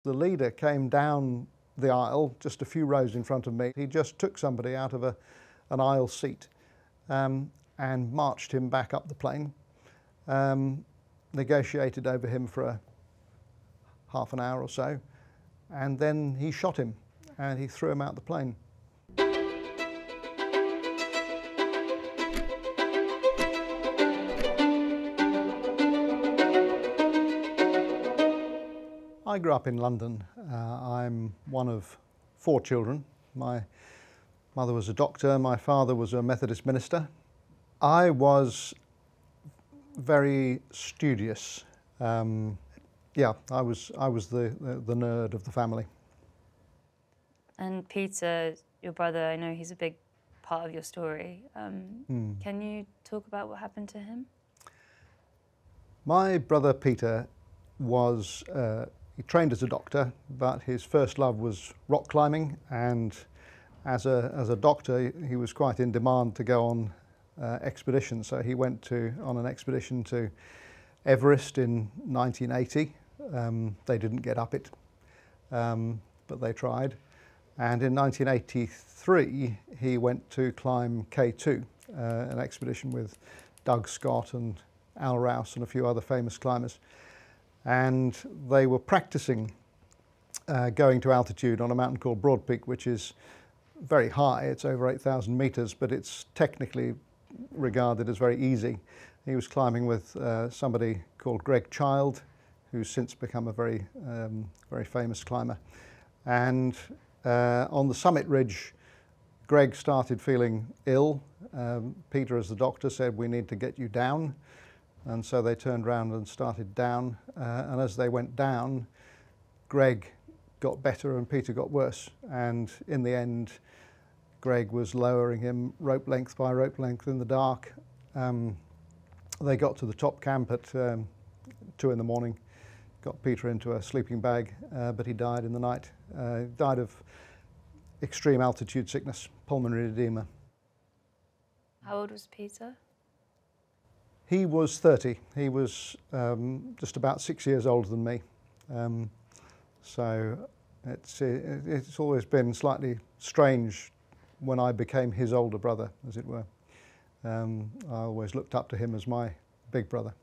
The leader came down the aisle, just a few rows in front of me. He just took somebody out of an aisle seat and marched him back up the plane, negotiated over him for half an hour or so, and then he shot him and he threw him out the plane. I grew up in London. I'm one of 4 children. My mother was a doctor, my father was a Methodist minister. I was very studious. Yeah, I was the nerd of the family. And Peter, your brother, I know he's a big part of your story. Can you talk about what happened to him? My brother Peter was, he trained as a doctor, but his first love was rock climbing, and as a doctor he was quite in demand to go on expeditions. So he went on an expedition to Everest in 1980. They didn't get up it, but they tried. And in 1983 he went to climb K2, an expedition with Doug Scott and Al Rouse and a few other famous climbers. And they were practicing going to altitude on a mountain called Broad Peak, which is very high. It's over 8,000 meters, but it's technically regarded as very easy. He was climbing with somebody called Greg Child, who's since become a very famous climber. And on the summit ridge, Greg started feeling ill. Peter, as the doctor, said, "We need to get you down." And so they turned around and started down. And as they went down, Greg got better and Peter got worse. And in the end, Greg was lowering him rope length by rope length in the dark. They got to the top camp at 2 in the morning, got Peter into a sleeping bag, but he died in the night. He died of extreme altitude sickness, pulmonary edema. How old was Peter? He was 30. He was just about 6 years older than me. So it's always been slightly strange when I became his older brother, as it were. I always looked up to him as my big brother.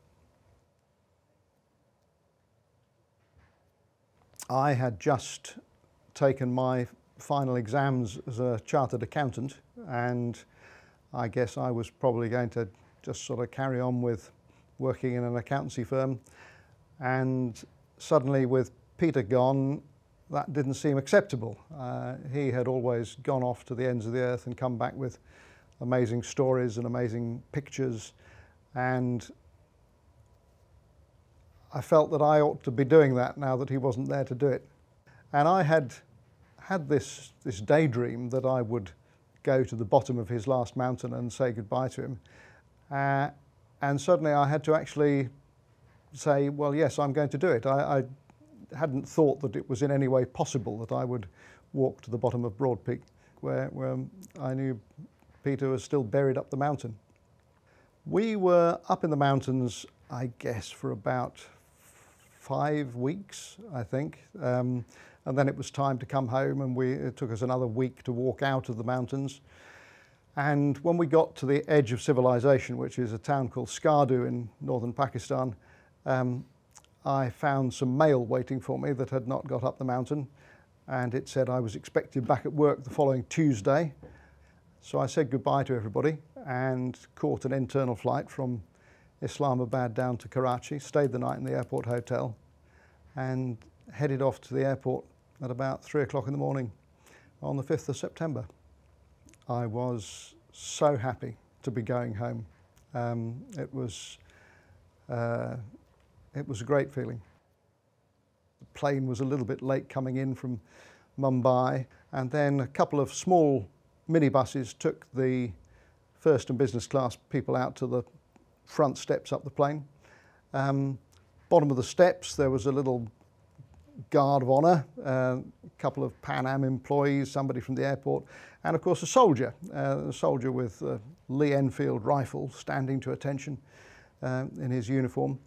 I had just taken my final exams as a chartered accountant, and I guess I was probably going to just sort of carry on with working in an accountancy firm. And suddenly, with Peter gone, that didn't seem acceptable. He had always gone off to the ends of the earth and come back with amazing stories and amazing pictures, and I felt that I ought to be doing that now that he wasn't there to do it. And I had this daydream that I would go to the bottom of his last mountain and say goodbye to him. And suddenly I had to actually say, well, yes, I'm going to do it. I hadn't thought that it was in any way possible that I would walk to the bottom of Broad Peak, where I knew Peter was still buried up the mountain. We were up in the mountains, I guess, for about 5 weeks, I think. And then it was time to come home, and it took us another week to walk out of the mountains. And when we got to the edge of civilization, which is a town called Skardu in northern Pakistan, I found some mail waiting for me that had not got up the mountain, and it said I was expected back at work the following Tuesday. So I said goodbye to everybody and caught an internal flight from Islamabad down to Karachi, stayed the night in the airport hotel, and headed off to the airport at about 3 o'clock in the morning on the 5th of September. I was so happy to be going home. It was a great feeling. The plane was a little bit late coming in from Mumbai, and then a couple of small minibuses took the first and business class people out to the front steps up the plane. Bottom of the steps there was a little guard of honour, a couple of Pan Am employees, somebody from the airport, and of course a soldier with a Lee Enfield rifle standing to attention in his uniform.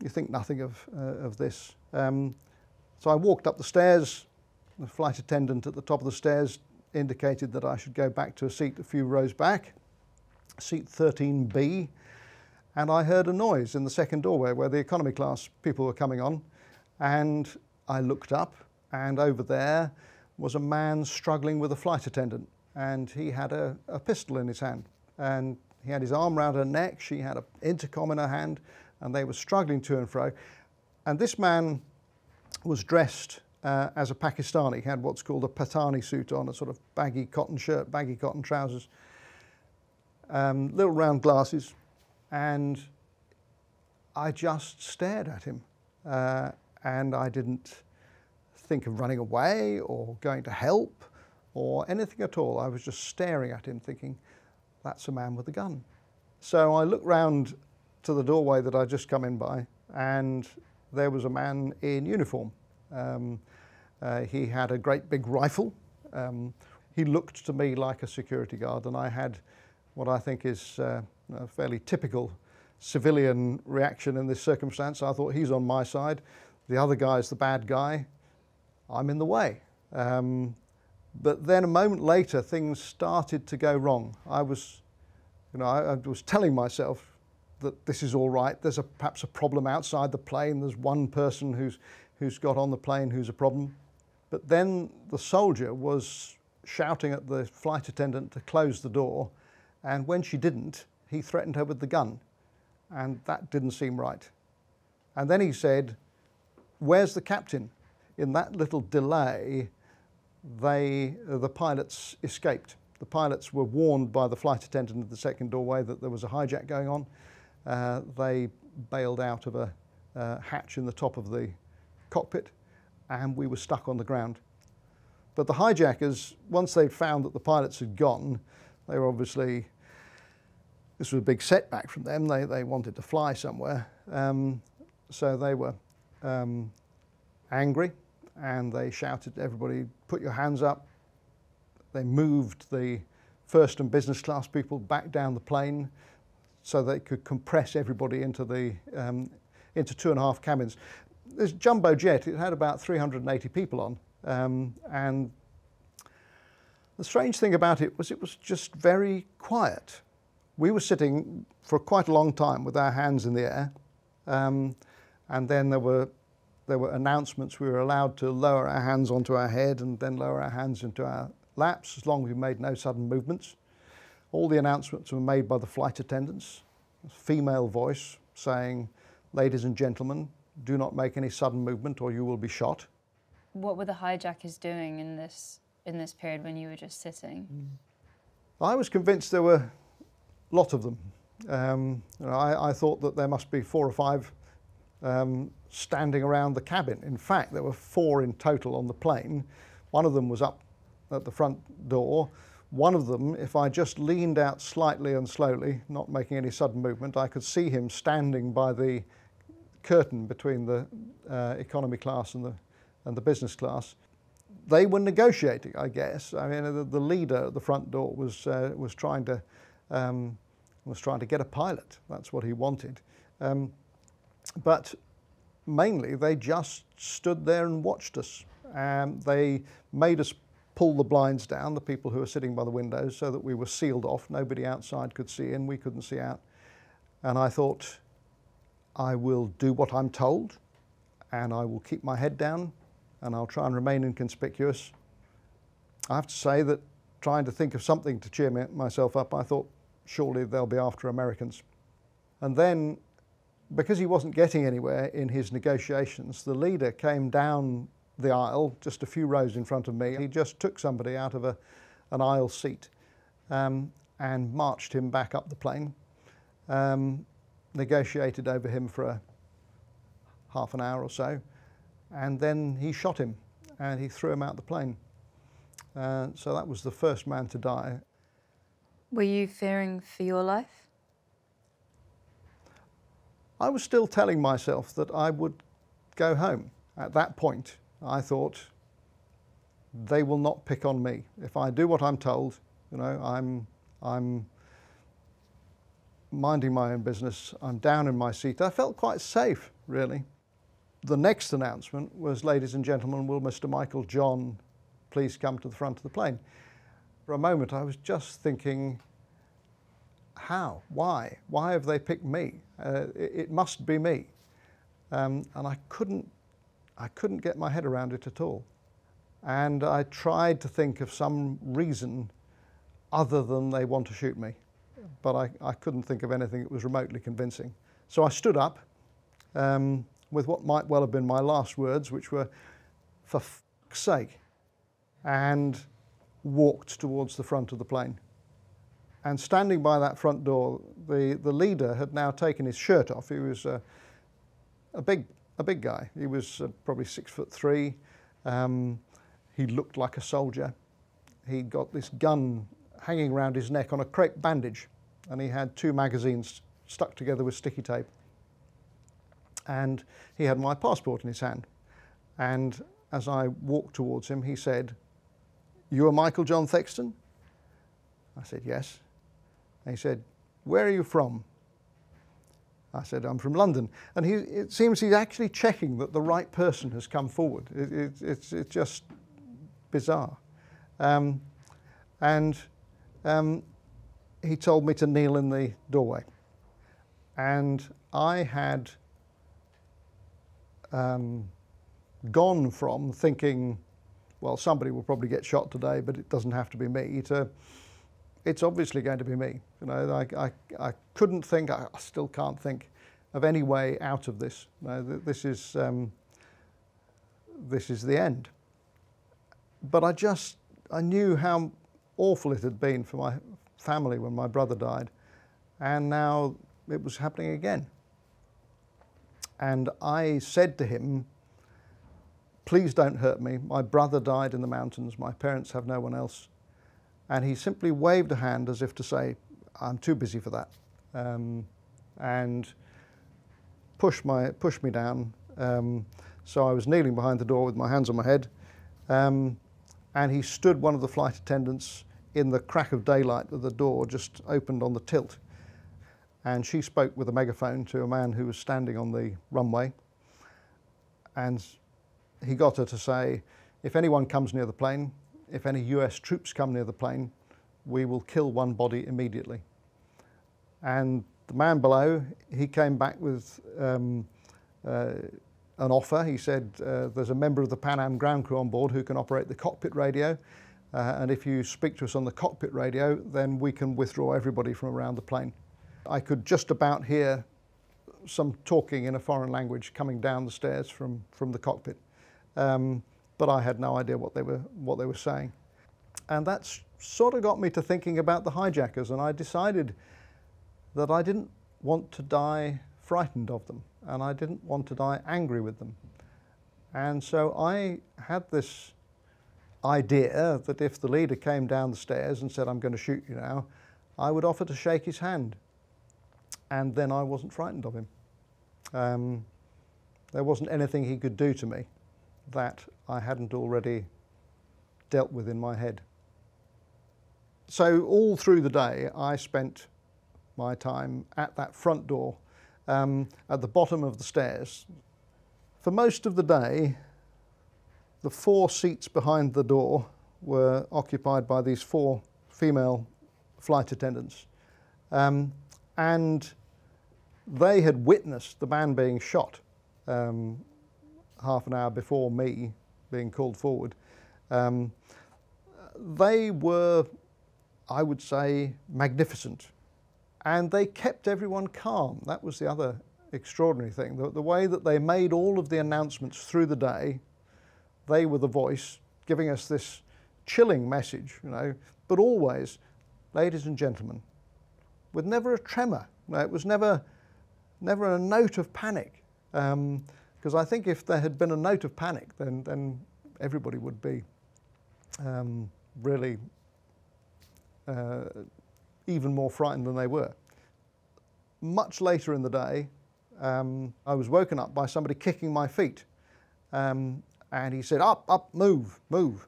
You think nothing of this. So I walked up the stairs. The flight attendant at the top of the stairs indicated that I should go back to a seat a few rows back, seat 13B, and I heard a noise in the second doorway where the economy class people were coming on, and I looked up, and over there was a man struggling with a flight attendant, and he had a pistol in his hand, and he had his arm round her neck, she had an intercom in her hand, and they were struggling to and fro. And this man was dressed as a Pakistani. He had what's called a Patani suit on, a sort of baggy cotton shirt, baggy cotton trousers, little round glasses, and I just stared at him. And I didn't think of running away or going to help or anything at all. I was just staring at him thinking, that's a man with a gun. So I looked round to the doorway that I'd just come in by, and there was a man in uniform. He had a great big rifle. He looked to me like a security guard, and I had what I think is a fairly typical civilian reaction in this circumstance. I thought, he's on my side. The other guy's the bad guy. I'm in the way. But then a moment later, things started to go wrong. I was telling myself that this is all right. There's perhaps a problem outside the plane. There's one person who's got on the plane who's a problem. But then the soldier was shouting at the flight attendant to close the door, and when she didn't, he threatened her with the gun, and that didn't seem right. And then he said, "Where's the captain?" In that little delay, the pilots escaped. The pilots were warned by the flight attendant at the second doorway that there was a hijack going on. They bailed out of a hatch in the top of the cockpit, and we were stuck on the ground. But the hijackers, once they'd found that the pilots had gone, they were obviously, this was a big setback from them. They wanted to fly somewhere. So they were angry, and they shouted to everybody, "Put your hands up." They moved the first and business class people back down the plane so they could compress everybody into 2.5 cabins. This jumbo jet, it had about 380 people on, and the strange thing about it was just very quiet. We were sitting for quite a long time with our hands in the air, and then there were announcements. We were allowed to lower our hands onto our head and then lower our hands into our laps as long as we made no sudden movements. All the announcements were made by the flight attendants, a female voice saying, "Ladies and gentlemen, do not make any sudden movement or you will be shot." What were the hijackers doing in this period when you were just sitting? I was convinced there were a lot of them. I thought that there must be 4 or 5 standing around the cabin. In fact, there were 4 in total on the plane. One of them was up at the front door. One of them, if I just leaned out slightly and slowly, not making any sudden movement, I could see him standing by the curtain between the economy class and the business class. They were negotiating, I guess. I mean, the leader at the front door was trying to get a pilot. That's what he wanted. But mainly, they just stood there and watched us. They made us pull the blinds down, the people who were sitting by the windows, so that we were sealed off. Nobody outside could see in, we couldn't see out. And I thought, I will do what I'm told, and I will keep my head down, and I'll try and remain inconspicuous. I have to say that trying to think of something to cheer myself up, I thought, surely they'll be after Americans. And then, because he wasn't getting anywhere in his negotiations, the leader came down the aisle, just a few rows in front of me. He just took somebody out of an aisle seat and marched him back up the plane, negotiated over him for half an hour or so, and then he shot him and he threw him out the plane. So that was the first man to die. Were you fearing for your life? I was still telling myself that I would go home. At that point, I thought, they will not pick on me. If I do what I'm told, I'm minding my own business, I'm down in my seat. I felt quite safe, really. The next announcement was, ladies and gentlemen, will Mr. Michael John please come to the front of the plane? For a moment I was just thinking, how? Why? Why have they picked me? It must be me. And I couldn't get my head around it at all. And I tried to think of some reason other than they want to shoot me, but I couldn't think of anything that was remotely convincing. So I stood up with what might well have been my last words, which were, "For fuck's sake," and walked towards the front of the plane. And standing by that front door, the leader had now taken his shirt off. He was a big guy. He was probably 6'3". He looked like a soldier. He'd got this gun hanging around his neck on a crepe bandage, and he had 2 magazines stuck together with sticky tape. And he had my passport in his hand. And as I walked towards him, he said, "You are Michael John Thexton?" I said, "Yes." And he said, "Where are you from?" I said, "I'm from London." And it seems he's actually checking that the right person has come forward. It's just bizarre. He told me to kneel in the doorway. And I had gone from thinking, well, somebody will probably get shot today, but it doesn't have to be me, to it's obviously going to be me. You know, I couldn't think, I still can't think of any way out of this. This is the end. But I knew how awful it had been for my family when my brother died, and now it was happening again. And I said to him, "Please don't hurt me. My brother died in the mountains. My parents have no one else." And he simply waved a hand as if to say, "I'm too busy for that," and pushed me down. So I was kneeling behind the door with my hands on my head, and he stood one of the flight attendants in the crack of daylight that the door just opened on the tilt. And she spoke with a megaphone to a man who was standing on the runway. And he got her to say, "If anyone comes near the plane, if any US troops come near the plane, we will kill one body immediately." And the man below, he came back with an offer. He said, "There's a member of the Pan Am ground crew on board who can operate the cockpit radio. And if you speak to us on the cockpit radio, then we can withdraw everybody from around the plane." I could just about hear some talking in a foreign language coming down the stairs from the cockpit. But I had no idea what they were saying. And that's sort of got me to thinking about the hijackers, and I decided that I didn't want to die frightened of them, and I didn't want to die angry with them. And so I had this idea that if the leader came down the stairs and said, "I'm going to shoot you now," I would offer to shake his hand. And then I wasn't frightened of him. There wasn't anything he could do to me that I hadn't already dealt with in my head. So all through the day, I spent my time at that front door, at the bottom of the stairs. For most of the day, the 4 seats behind the door were occupied by these 4 female flight attendants. And they had witnessed the man being shot half an hour before me being called forward. They were, I would say, magnificent. And they kept everyone calm. That was the other extraordinary thing. The way that they made all of the announcements through the day, they were the voice giving us this chilling message, you know, but always, "Ladies and gentlemen," with never a tremor. It was never a note of panic. Because I think if there had been a note of panic, then everybody would be really even more frightened than they were. Much later in the day, I was woken up by somebody kicking my feet. And he said, "Up, move, move."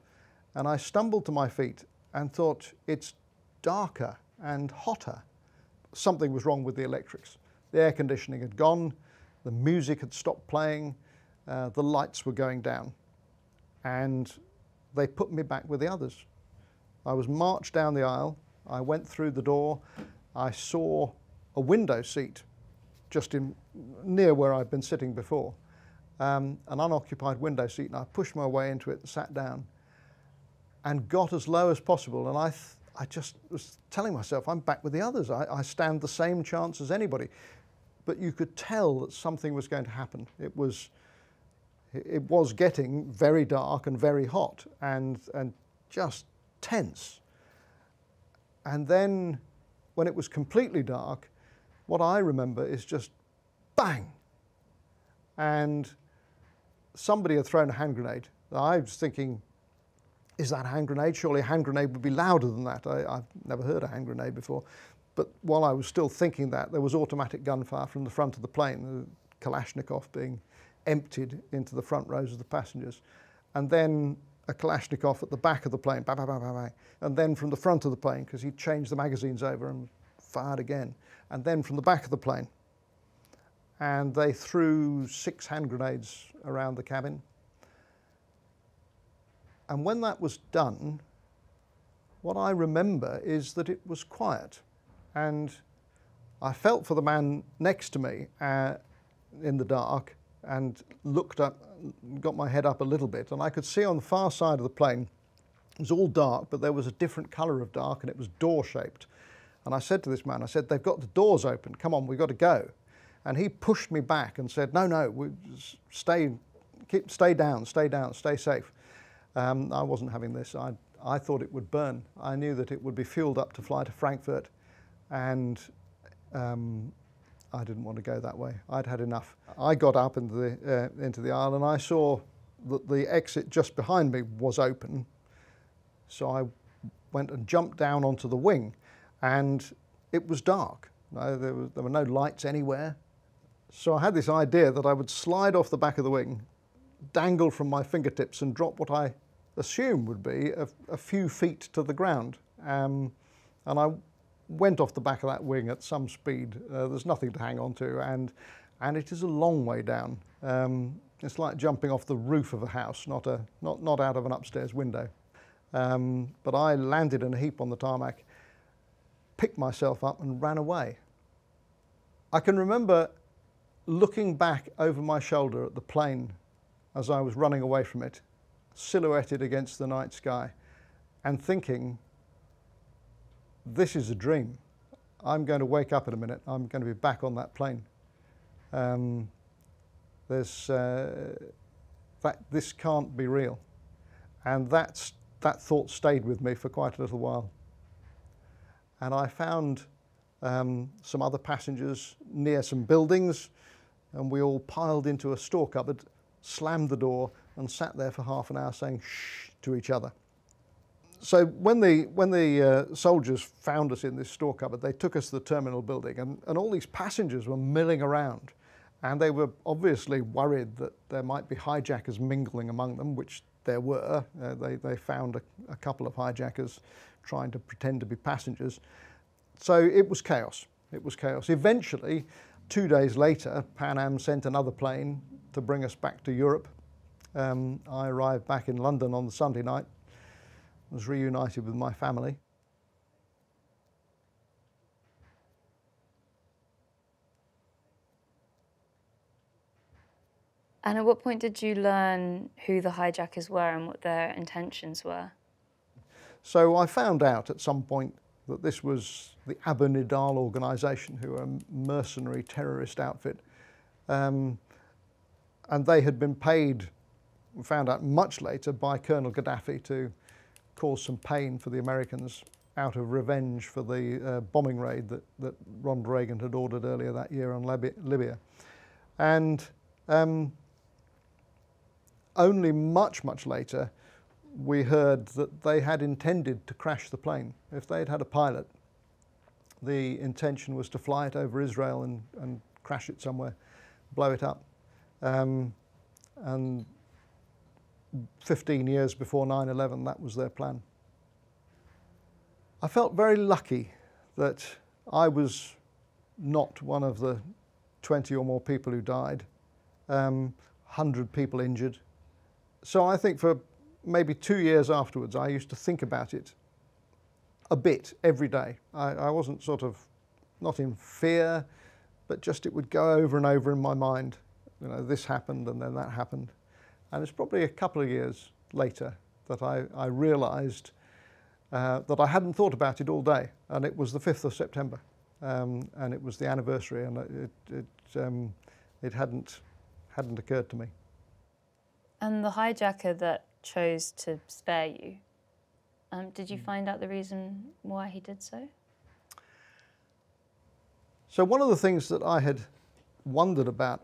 And I stumbled to my feet and thought, it's darker and hotter. Something was wrong with the electrics. The air conditioning had gone, the music had stopped playing, the lights were going down, and they put me back with the others. I was marched down the aisle, I went through the door, I saw a window seat just near where I'd been sitting before, an unoccupied window seat, and I pushed my way into it and sat down and got as low as possible. And I just was telling myself, I'm back with the others. I stand the same chance as anybody. But you could tell that something was going to happen. It was getting very dark and very hot and just tense. And then when it was completely dark, what I remember is just bang. And somebody had thrown a hand grenade. I was thinking, is that a hand grenade? Surely a hand grenade would be louder than that. I've never heard a hand grenade before. But while I was still thinking that, there was automatic gunfire from the front of the plane, the Kalashnikov being emptied into the front rows of the passengers. And then a Kalashnikov at the back of the plane, bang, bang, bang, bang, bang. And then from the front of the plane, because he changed the magazines over and fired again. And then from the back of the plane. And they threw 6 hand grenades around the cabin. And when that was done, what I remember is that it was quiet. And I felt for the man next to me in the dark and looked up, got my head up a little bit, and I could see on the far side of the plane, it was all dark, but there was a different colour of dark, and it was door-shaped. And I said to this man, I said, they've got the doors open, come on, we've got to go. And he pushed me back and said, no, stay down, stay safe. I wasn't having this. I thought it would burn. I knew that it would be fueled up to fly to Frankfurt, and I didn't want to go that way. I'd had enough. I got up into the aisle, and I saw that the exit just behind me was open. So I went and jumped down onto the wing, and it was dark. There were no lights anywhere. So I had this idea that I would slide off the back of the wing, dangle from my fingertips, and drop what I assumed would be a few feet to the ground. And I went off the back of that wing at some speed. There's nothing to hang on to, and it is a long way down. It's like jumping off the roof of a house, not out of an upstairs window. But I landed in a heap on the tarmac, picked myself up and ran away. I can remember looking back over my shoulder at the plane as I was running away from it, silhouetted against the night sky, and thinking, this is a dream. I'm going to wake up in a minute. I'm going to be back on that plane. This can't be real. And that thought stayed with me for quite a little while. And I found some other passengers near some buildings, and we all piled into a store cupboard, slammed the door, and sat there for half an hour saying shh to each other. So when the soldiers found us in this store cupboard, they took us to the terminal building, and all these passengers were milling around, and they were obviously worried that there might be hijackers mingling among them, which there were. They found a couple of hijackers trying to pretend to be passengers. So it was chaos. It was chaos. Eventually, 2 days later, Pan Am sent another plane to bring us back to Europe. I arrived back in London on the Sunday night, was reunited with my family. And at what point did you learn who the hijackers were and what their intentions were? So I found out at some point that this was the Abu Nidal organisation, who are a mercenary terrorist outfit. And they had been paid, we found out much later, by Colonel Gaddafi to cause some pain for the Americans out of revenge for the bombing raid that Ronald Reagan had ordered earlier that year on Libya. And only much, much later, we heard that they had intended to crash the plane. If they'd had a pilot, the intention was to fly it over Israel and crash it somewhere, blow it up. And 15 years before 9/11, that was their plan. I felt very lucky that I was not one of the 20 or more people who died. 100 people injured. So I think for maybe 2 years afterwards, I used to think about it a bit every day. I wasn't sort of, not in fear, but just it would go over and over in my mind. You know, this happened and then that happened. And it's probably a couple of years later that I realised that I hadn't thought about it all day. And it was the 5th of September. And it was the anniversary, and it hadn't occurred to me. And the hijacker that chose to spare you, did you find out the reason why he did so? So one of the things that I had wondered about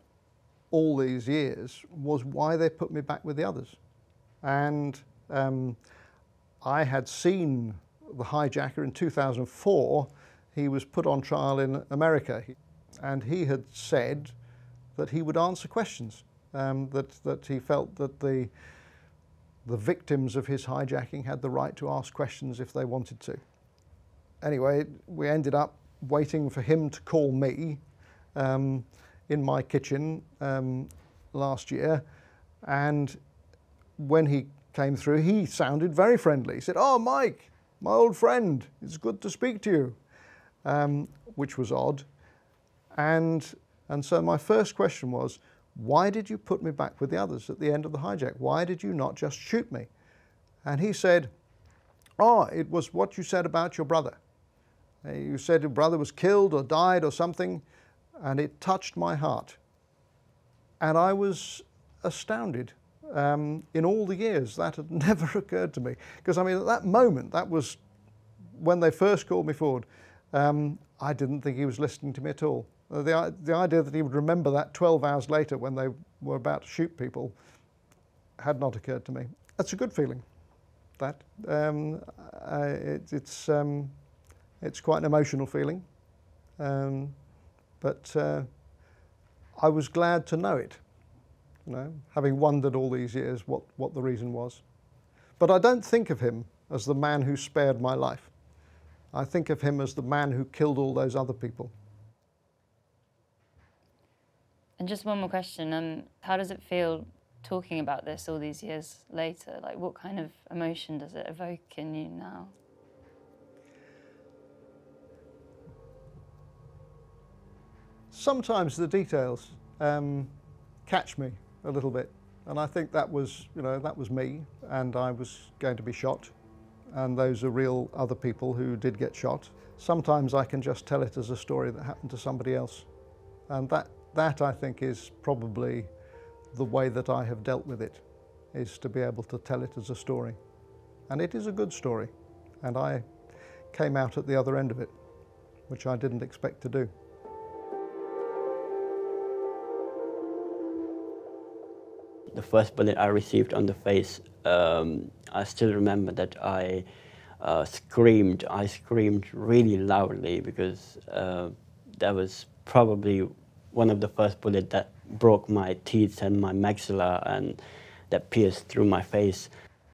all these years was why they put me back with the others. And I had seen the hijacker in 2004. He was put on trial in America, and he had said that he would answer questions, that he felt that the victims of his hijacking had the right to ask questions if they wanted to. Anyway, we ended up waiting for him to call me in my kitchen last year, and when he came through, he sounded very friendly. He said, "Oh, Mike, my old friend, it's good to speak to you," which was odd. And so my first question was, why did you put me back with the others at the end of the hijack? Why did you not just shoot me? And he said, "Oh, it was what you said about your brother. You said your brother was killed or died or something, and it touched my heart." And I was astounded. In all the years, that had never occurred to me. Because I mean, at that moment, that was when they first called me forward, I didn't think he was listening to me at all. The idea that he would remember that 12 hours later when they were about to shoot people had not occurred to me. That's a good feeling, that. It's quite an emotional feeling, but I was glad to know it, you know, having wondered all these years what the reason was. But I don't think of him as the man who spared my life. I think of him as the man who killed all those other people. And just one more question, how does it feel talking about this all these years later? Like, what kind of emotion does it evoke in you now? Sometimes the details catch me a little bit, and I think that was, you know, that was me, and I was going to be shot, and those are real other people who did get shot. Sometimes I can just tell it as a story that happened to somebody else, and that I think is probably the way that I have dealt with it, is to be able to tell it as a story. And it is a good story, and I came out at the other end of it, which I didn't expect to do. The first bullet I received on the face, I still remember that I screamed really loudly, because that was probably one of the first bullets that broke my teeth and my maxilla, and that pierced through my face.